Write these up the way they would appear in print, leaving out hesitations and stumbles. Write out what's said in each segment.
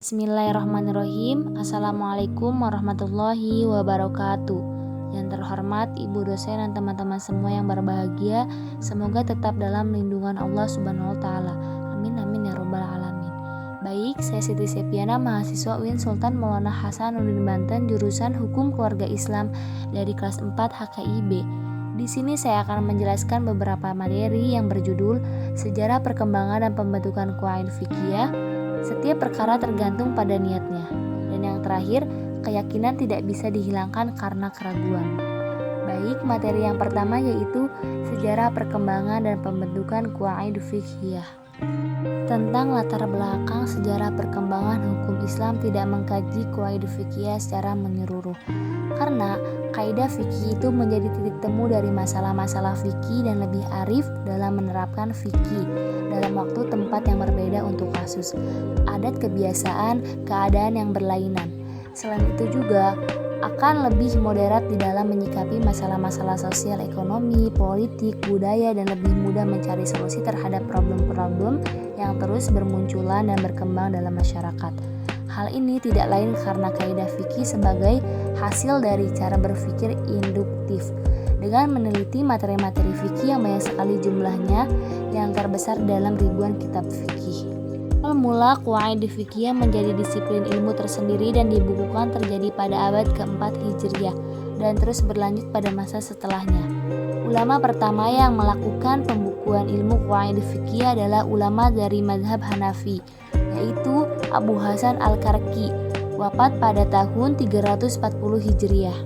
Bismillahirrahmanirrahim. Assalamualaikum warahmatullahi wabarakatuh. Yang terhormat Ibu dosen dan teman-teman semua yang berbahagia, semoga tetap dalam lindungan Allah Subhanahu wa taala. Amin amin ya rabbal alamin. Baik, saya Siti Septiana, mahasiswa UIN Sultan Maulana Hasanuddin Banten, jurusan Hukum Keluarga Islam dari kelas 4 HKIB. Di sini saya akan menjelaskan beberapa materi yang berjudul Sejarah Perkembangan dan Pembentukan Qawaid Fiqhiyah. Setiap perkara tergantung pada niatnya. Dan yang terakhir, keyakinan tidak bisa dihilangkan karena keraguan. Baik, materi yang pertama yaitu Sejarah Perkembangan dan Pembentukan Qawaid Fiqhiyah. Tentang latar belakang sejarah perkembangan hukum Islam tidak mengkaji qawaid fiqhiyah secara menyeluruh. Karena kaidah fikih itu menjadi titik temu dari masalah-masalah fikih dan lebih arif dalam menerapkan fikih dalam waktu tempat yang berbeda untuk kasus, adat kebiasaan, keadaan yang berlainan. Selain itu juga akan lebih moderat di dalam menyikapi masalah-masalah sosial, ekonomi, politik, budaya, dan lebih mudah mencari solusi terhadap problem-problem yang terus bermunculan dan berkembang dalam masyarakat. Hal ini tidak lain karena kaidah fikih sebagai hasil dari cara berpikir induktif. Dengan meneliti materi-materi fikih yang banyak sekali jumlahnya, yang terbesar dalam ribuan kitab fikih. Mula qawaid fiqhiyah menjadi disiplin ilmu tersendiri dan dibukukan terjadi pada abad keempat Hijriah dan terus berlanjut pada masa setelahnya. Ulama pertama yang melakukan pembukuan ilmu qawaid fiqhiyah adalah ulama dari mazhab Hanafi, yaitu Abu Hasan Al-Karki, wafat pada tahun 340 Hijriah.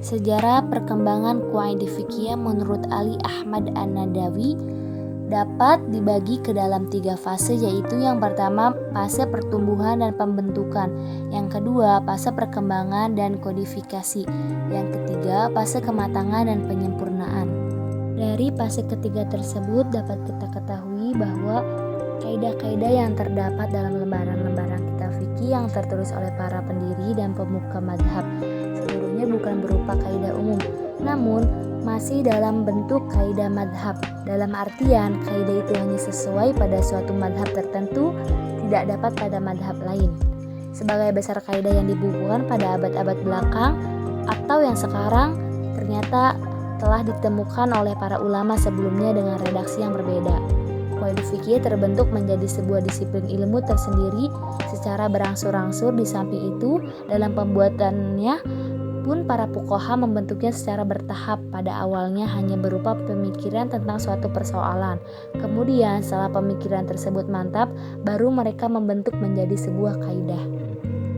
Sejarah perkembangan qawaid fiqhiyah menurut Ali Ahmad An-Nadawi dapat dibagi ke dalam 3 fase, yaitu yang pertama fase pertumbuhan dan pembentukan, yang kedua fase perkembangan dan kodifikasi, yang ketiga fase kematangan dan penyempurnaan. Dari fase ketiga tersebut dapat kita ketahui bahwa kaidah-kaidah yang terdapat dalam lembaran-lembaran kitab fikih yang tertulis oleh para pendiri dan pemuka madhab seluruhnya bukan berupa kaidah umum, namun masih dalam bentuk kaidah madhab. Dalam artian, kaidah itu hanya sesuai pada suatu madhab tertentu, tidak dapat pada madhab lain. Sebagai besar kaidah yang dibukukan pada abad-abad belakang atau yang sekarang ternyata telah ditemukan oleh para ulama sebelumnya dengan redaksi yang berbeda. Qawaid fikih terbentuk menjadi sebuah disiplin ilmu tersendiri secara berangsur-angsur. Di samping itu, dalam pembuatannya pun para fuqaha membentuknya secara bertahap. Pada awalnya hanya berupa pemikiran tentang suatu persoalan. Kemudian setelah pemikiran tersebut mantap, baru mereka membentuk menjadi sebuah kaidah.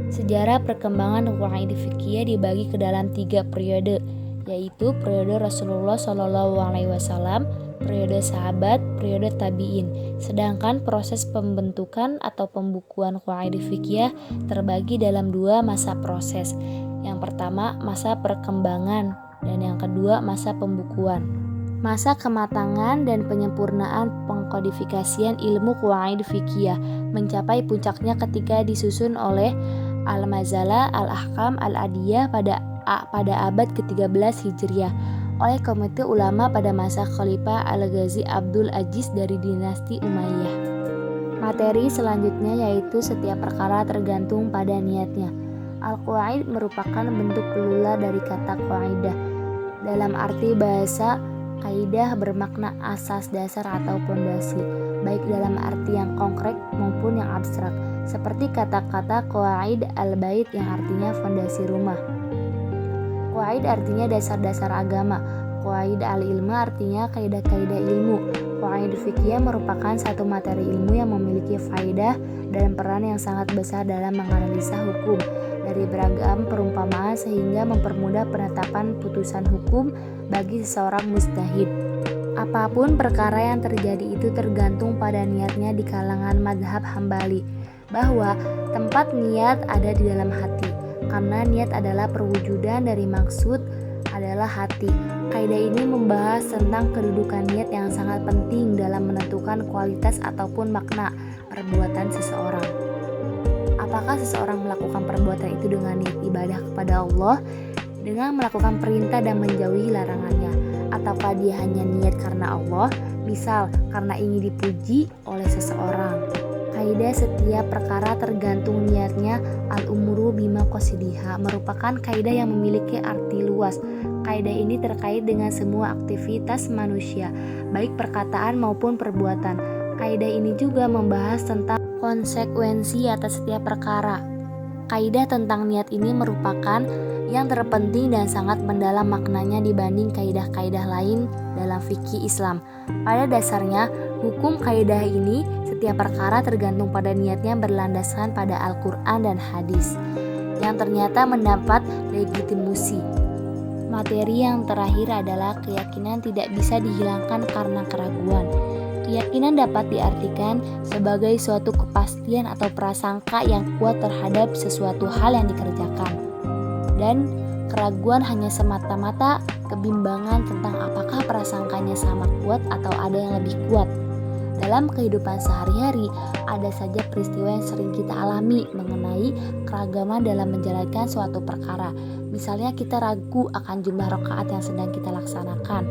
Sejarah perkembangan qawaid fiqhiyah dibagi ke dalam 3 periode, yaitu periode Rasulullah SAW, periode sahabat, periode tabi'in. Sedangkan proses pembentukan atau pembukuan qawaid fiqhiyah terbagi dalam 2 masa proses. Yang pertama masa perkembangan dan yang kedua masa pembukuan. Masa kematangan dan penyempurnaan pengkodifikasian ilmu qawaid fiqhiyah mencapai puncaknya ketika disusun oleh Al-Mazalah Al-Ahkam Al-Adiyah pada abad ke-13 Hijriah oleh komite ulama pada masa Khalifah Al-Ghazi Abdul Aziz dari dinasti Umayyah. Materi selanjutnya yaitu setiap perkara tergantung pada niatnya. Al-Qawaid merupakan bentuk plural dari kata qaidah. Dalam arti bahasa, kaidah bermakna asas, dasar atau pondasi, baik dalam arti yang konkret maupun yang abstrak, seperti kata-kata qawaid al-bait yang artinya fondasi rumah. Qawaid artinya dasar-dasar agama. Qawaid al-ilma artinya kaidah-kaidah ilmu. Qawaid fiqhiyah merupakan satu materi ilmu yang memiliki faedah dan peran yang sangat besar dalam menganalisa hukum dari beragam perumpamaan sehingga mempermudah penetapan putusan hukum bagi seseorang mujtahid. Apapun perkara yang terjadi itu tergantung pada niatnya di kalangan mazhab Hambali, bahwa tempat niat ada di dalam hati, karena niat adalah perwujudan dari maksud adalah hati. Kaidah ini membahas tentang kedudukan niat yang sangat penting dalam menentukan kualitas ataupun makna perbuatan seseorang. Apakah seseorang melakukan perbuatan itu dengan niat ibadah kepada Allah, dengan melakukan perintah dan menjauhi larangannya, ataukah dia hanya niat karena Allah, misal karena ingin dipuji oleh seseorang. Kaidah setiap perkara tergantung niatnya namanya al-umuru bimaqasidiha, merupakan kaidah yang memiliki arti luas. Kaidah ini terkait dengan semua aktivitas manusia, baik perkataan maupun perbuatan. Kaidah ini juga membahas tentang konsekuensi atas setiap perkara. Kaidah tentang niat ini merupakan yang terpenting dan sangat mendalam maknanya dibanding kaidah-kaidah lain dalam fikih Islam. Pada dasarnya, hukum kaidah ini setiap perkara tergantung pada niatnya berlandaskan pada Al-Quran dan hadis yang ternyata mendapat legitimasi. Materi yang terakhir adalah keyakinan tidak bisa dihilangkan karena keraguan. Keyakinan dapat diartikan sebagai suatu kepastian atau prasangka yang kuat terhadap sesuatu hal yang dikerjakan. Dan keraguan hanya semata-mata kebimbangan tentang apakah prasangkanya sama kuat atau ada yang lebih kuat. Dalam kehidupan sehari-hari, ada saja peristiwa yang sering kita alami mengenai keragaman dalam menjalankan suatu perkara. Misalnya kita ragu akan jumlah rakaat yang sedang kita laksanakan.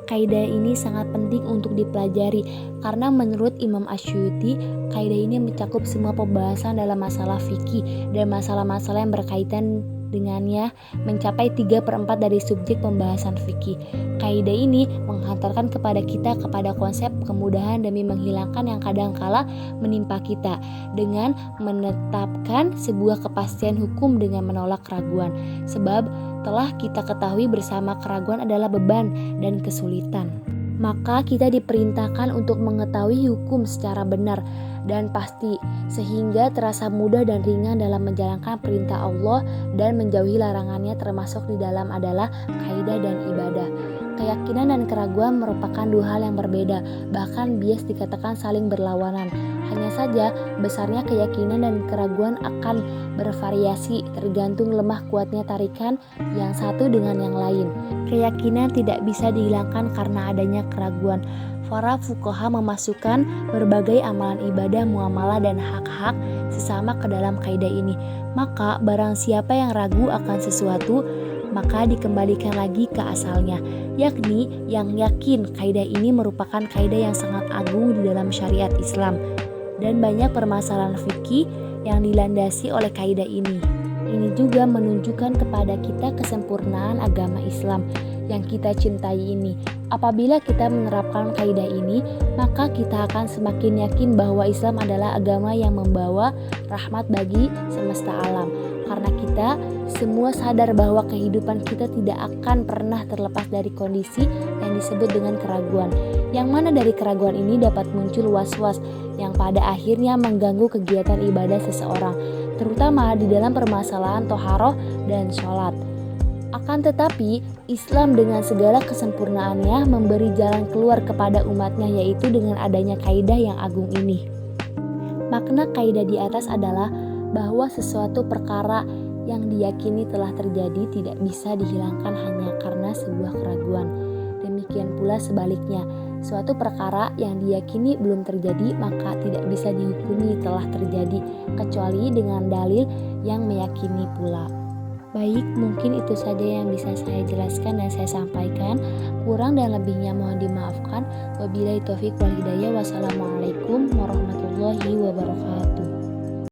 Kaidah ini sangat penting untuk dipelajari karena menurut Imam Asy'uti, kaidah ini mencakup semua pembahasan dalam masalah fikih dan masalah-masalah yang berkaitan dengannya mencapai 3/4 dari subjek pembahasan fikih. Kaidah ini menghantarkan kepada kita kepada konsep kemudahan demi menghilangkan yang kadangkala menimpa kita dengan menetapkan sebuah kepastian hukum dengan menolak keraguan. Sebab telah kita ketahui bersama keraguan adalah beban dan kesulitan. Maka kita diperintahkan untuk mengetahui hukum secara benar dan pasti sehingga terasa mudah dan ringan dalam menjalankan perintah Allah dan menjauhi larangannya, termasuk di dalam adalah kaidah dan ibadah. Keyakinan dan keraguan merupakan dua hal yang berbeda, bahkan bias dikatakan saling berlawanan. Hanya saja besarnya keyakinan dan keraguan akan bervariasi tergantung lemah kuatnya tarikan yang satu dengan yang lain. Keyakinan tidak bisa dihilangkan karena adanya keraguan. Para fuqaha memasukkan berbagai amalan ibadah, muamalah dan hak-hak sesama ke dalam kaidah ini. Maka barang siapa yang ragu akan sesuatu, maka dikembalikan lagi ke asalnya, yakni yang yakin kaidah ini merupakan kaidah yang sangat agung di dalam syariat Islam dan banyak permasalahan fikih yang dilandasi oleh kaidah ini. Ini juga menunjukkan kepada kita kesempurnaan agama Islam yang kita cintai ini. Apabila kita menerapkan kaidah ini, maka kita akan semakin yakin bahwa Islam adalah agama yang membawa rahmat bagi semesta alam. Karena kita semua sadar bahwa kehidupan kita tidak akan pernah terlepas dari kondisi yang disebut dengan keraguan. Yang mana dari keraguan ini dapat muncul was-was yang pada akhirnya mengganggu kegiatan ibadah seseorang, terutama di dalam permasalahan toharoh dan sholat. Akan tetapi, Islam dengan segala kesempurnaannya memberi jalan keluar kepada umatnya, yaitu dengan adanya kaidah yang agung ini. Makna kaidah di atas adalah bahwa sesuatu perkara yang diyakini telah terjadi tidak bisa dihilangkan hanya karena sebuah keraguan. Demikian pula sebaliknya, suatu perkara yang diyakini belum terjadi maka tidak bisa dihukumi telah terjadi kecuali dengan dalil yang meyakini pula. Baik, mungkin itu saja yang bisa saya jelaskan dan saya sampaikan. Kurang dan lebihnya mohon dimaafkan. Wabillahi taufik wal hidayah. Wassalamualaikum warahmatullahi wabarakatuh.